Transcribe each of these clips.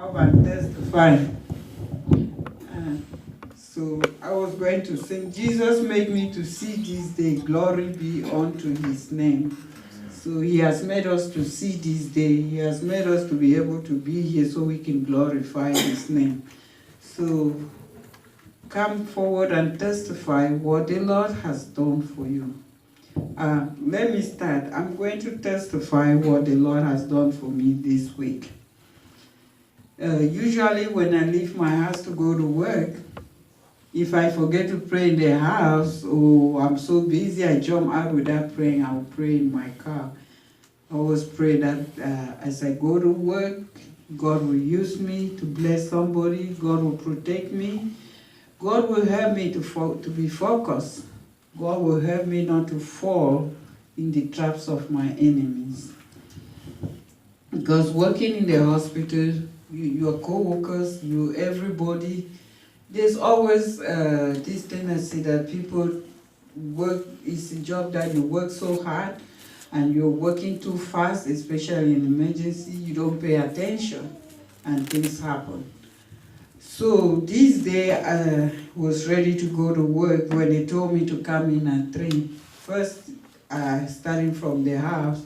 up and testify. So I was going to sing, Jesus made me to see this day, glory be unto his name. So he has made us to see this day. He has made us to be able to be here so we can glorify his name. So come forward and testify what the Lord has done for you. Let me start. I'm going to testify what the Lord has done for me this week. Usually when I leave my house to go to work, if I forget to pray in the house or I'm so busy I jump out without praying, I'll pray in my car. I always pray that as I go to work, God will use me to bless somebody, God will protect me, God will help me to be focused. God will help me not to fall in the traps of my enemies. Because working in the hospital, your co-workers, everybody, there's always this tendency that people work, it's a job that you work so hard and you're working too fast, especially in emergency, you don't pay attention and things happen. So this day I was ready to go to work when they told me to come in at 3. First, starting from the house,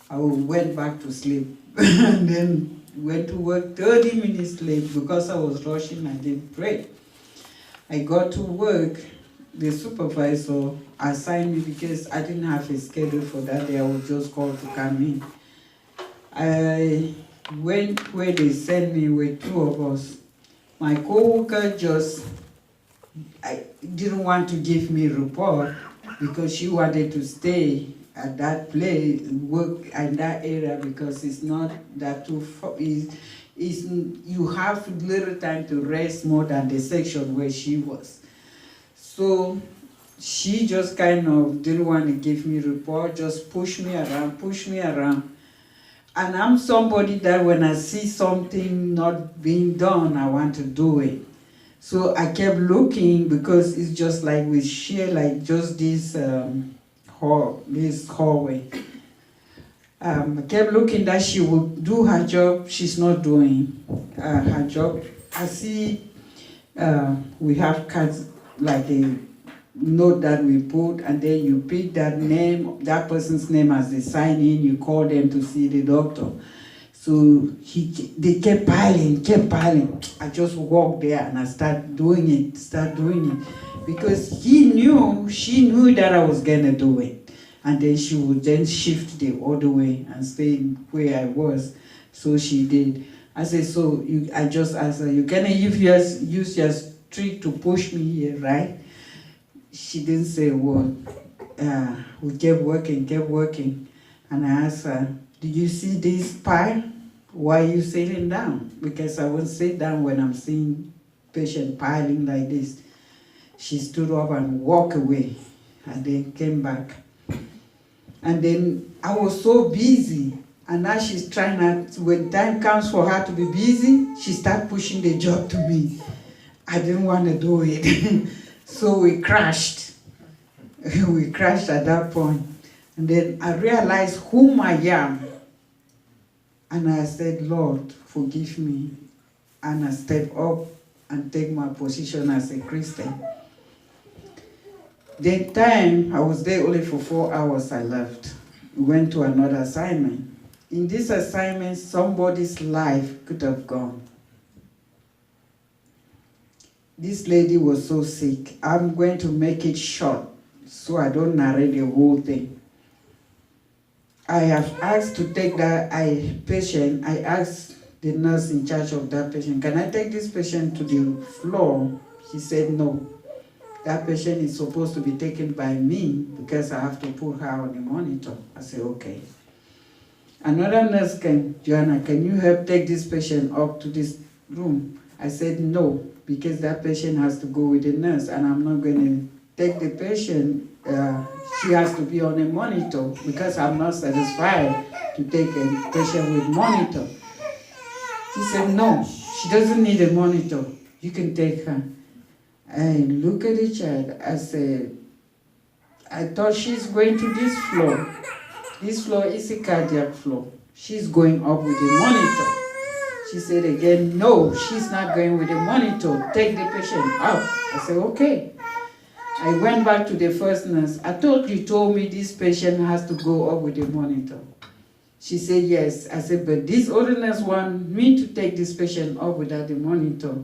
I went back to sleep and then went to work 30 minutes late because I was rushing, I didn't pray. I got to work, the supervisor assigned me because I didn't have a schedule for that day, I was just called to come in. I went where they sent me with 2 of us. My co-worker didn't want to give me a report because she wanted to stay at that place, work in that area because it's not that too far. You have little time to rest more than the section where she was. So she just kind of didn't want to give me a report, just push me around. And I'm somebody that when I see something not being done, I want to do it. So I kept looking because it's just like we share like just this hallway. I kept looking that she would do her job. She's not doing her job. I see we have cards like a note that we put, and then you pick that name, that person's name as they sign in, you call them to see the doctor. So they kept piling. I just walked there and I start doing it, because she knew that I was gonna do it. And then she would then shift the other way and stay where I was. So she did. I said, I just asked her, you gonna use your trick to push me here, right? She didn't say a word. We kept working. And I asked her, did you see this pile? Why are you sitting down? Because I won't sit down when I'm seeing patient piling like this. She stood up and walked away and then came back. And then I was so busy, and now she's trying to, when time comes for her to be busy, she starts pushing the job to me. I didn't want to do it. So we crashed. We crashed at that point. And then I realized whom I am. And I said, Lord, forgive me. And I stepped up and take my position as a Christian. The time I was there only for 4 hours, I left. We went to another assignment. In this assignment, somebody's life could have gone. This lady was so sick. I'm going to make it short so I don't narrate the whole thing. I have asked to take that patient. I asked the nurse in charge of that patient, can I take this patient to the floor? She said no. That patient is supposed to be taken by me because I have to put her on the monitor. I said, okay. Another nurse came, Joanna, can you help take this patient up to this room? I said no, because that patient has to go with the nurse and I'm not going to take the patient. She has to be on a monitor because I'm not satisfied to take a patient with monitor. She said, no, she doesn't need a monitor. You can take her. I look at the child, I said, I thought she's going to this floor. This floor is a cardiac floor. She's going up with a monitor. She said again, no, she's not going with the monitor. Take the patient out. I said, okay. I went back to the first nurse. I thought you told me this patient has to go up with the monitor. She said, yes. I said, but this other nurse want me to take this patient up without the monitor.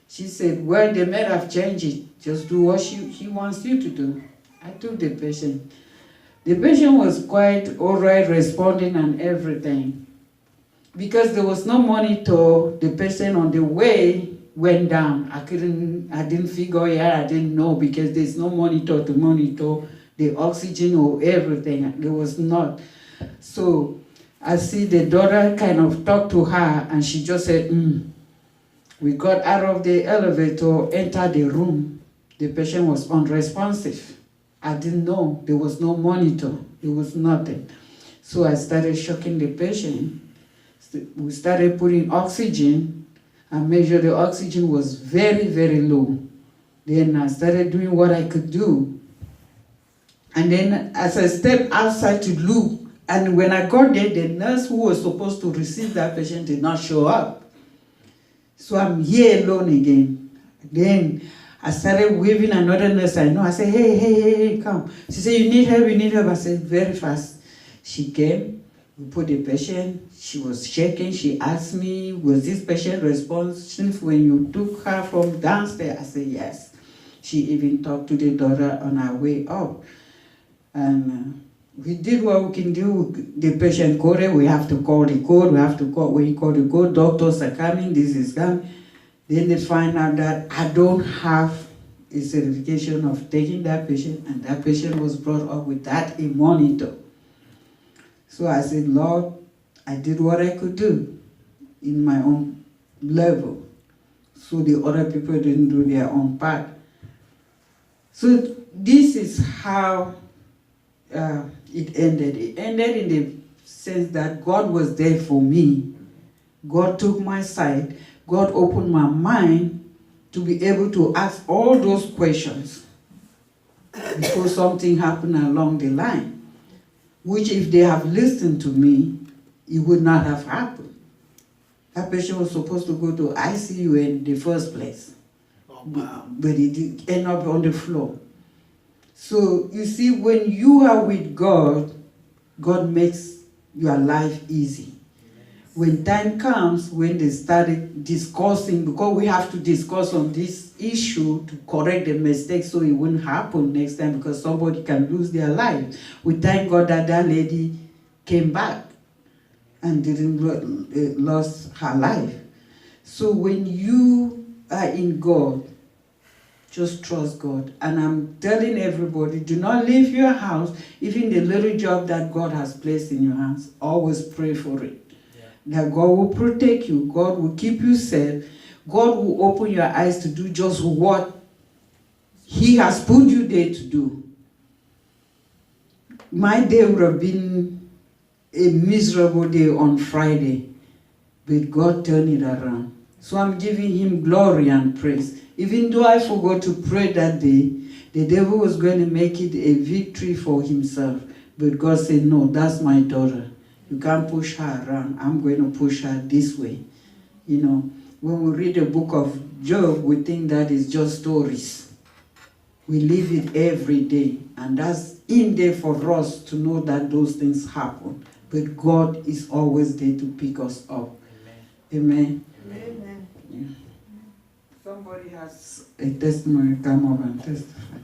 She said, well, they may have changed it. Just do what he wants you to do. I took the patient. The patient was quite all right, responding and everything. Because there was no monitor, the patient on the way went down. I didn't figure it out, I didn't know, because there's no monitor to monitor the oxygen or everything. There was not. So I see the daughter kind of talk to her, and she just said, We got out of the elevator, entered the room. The patient was unresponsive. I didn't know. There was no monitor. There was nothing. So I started shocking the patient. We started putting oxygen. I measured the oxygen was very, very low. Then I started doing what I could do. And then as I stepped outside to look, and when I got there, the nurse who was supposed to receive that patient did not show up. So I'm here alone again. Then I started waving another nurse I know. I said, hey, come. She said, you need help. I said, very fast. She came, we put the patient, she was shaking. She asked me, was this patient responsive when you took her from downstairs? I said, yes. She even talked to the daughter on our way up. And we did what we can do. The patient coded, we have to call the code, when you call the code, doctors are coming, this is coming. Then they find out that I don't have a certification of taking that patient, and that patient was brought up without a monitor. So I said, Lord, I did what I could do in my own level, so the other people didn't do their own part. So this is how it ended. It ended in the sense that God was there for me. God took my side. God opened my mind to be able to ask all those questions before something happened along the line, which if they have listened to me, it would not have happened. That patient was supposed to go to ICU in the first place. Oh, wow. But it did end up on the floor. So you see, when you are with God, God makes your life easy. When time comes, when they started discussing, because we have to discuss on this issue to correct the mistake so it wouldn't happen next time, because somebody can lose their life. We thank God that that lady came back and didn't lose her life. So when you are in God, just trust God. And I'm telling everybody, do not leave your house, even the little job that God has placed in your hands. Always pray for it. That God will protect you. God will keep you safe. God will open your eyes to do just what He has put you there to do. My day would have been a miserable day on Friday, but God turned it around. So I'm giving Him glory and praise. Even though I forgot to pray that day, the devil was going to make it a victory for himself. But God said, no, that's my daughter. You can't push her around. I'm going to push her this way. You know, when we read the book of Job, we think that is just stories. We live it every day. And that's in there for us to know that those things happen. But God is always there to pick us up. Amen. Amen. Yeah. Somebody has a testimony, come up and testify.